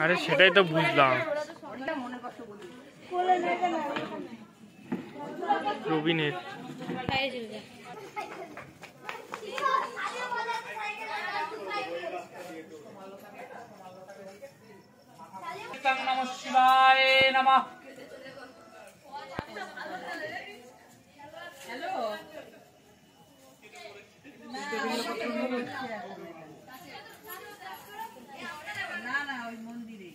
আরে সেটাই তো বুঝলাম। রবিনের নমঃ শিবায় নমঃ। হ্যালো না না ওই মন্দিরে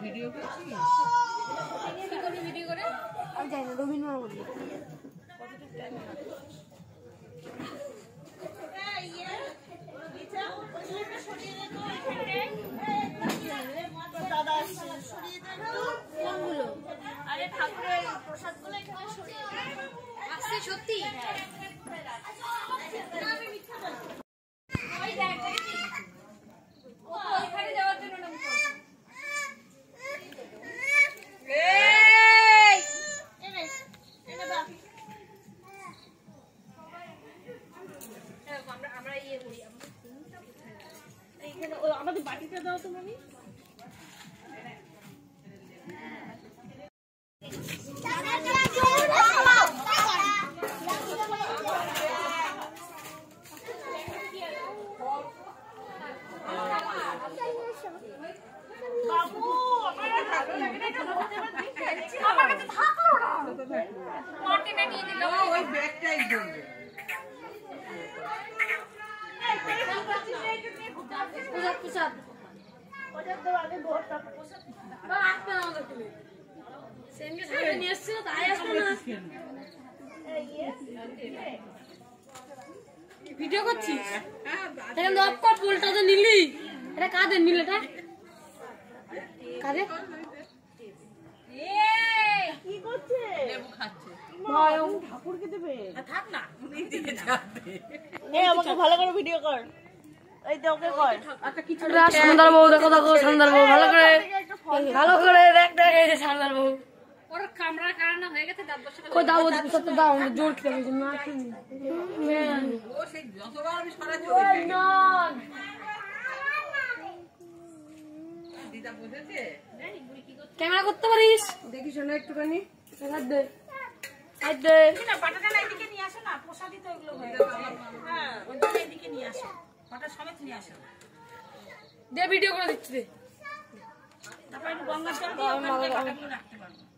ভিডিও করছিস? ভিডিও করে আমি যাই না রবিন মামা বলি কতটুকু টাইম লাগে দাদা সরিয়ে দেন কোনগুলো? আরে ঠাকুরের প্রসাদগুলো এখানে সরিয়ে দেন। আসছে সত্যি? আমি মিথ্যা বলছি। ওই দেখ ও ওইখানে যাওয়ার জন্য না আমাদের বাটিটা দাও তো মামি। ভিডিও করছিস? ফুলটা তো নিলি, এটা কাদের নিল? এটা কাদের? কি করছে? ঠাকুরকে দেবে? থাক না, আমাকে ভালো করে ভিডিও কর। এই তো ওকে কর। আচ্ছা কিছু সন্ধ্যার বউ দেখো দেখো সন্ধ্যার বউ ভালো করে দেখ দেখ এই যে সন্ধ্যার বউ। ওর কামড়ার কারণে হয়ে গেছে দাঁত বসে কই দাও সত্যি দাও জোর খেতে হবে না কি ও সেই যতবার আমি সরাচ্ছি ওই না দিদা বুঝেছে জানি বুড়ি কি করছে ক্যামেরা করতে পারিস দেখিস না একটুখানি হাত দে হাত দে না বাটাটা এইদিকে নিয়ে আসো না প্রসাদই তো এগুলো হয়ে গেছে হ্যাঁ ওইটা এইদিকে নিয়ে আসো বাটা সমেত নিয়ে আসো দে ভিডিও করে দিচ্ছি দে তারপর একটু গঙ্গা জল দিয়ে ওখানে বাটাগুলো রাখতে পারবো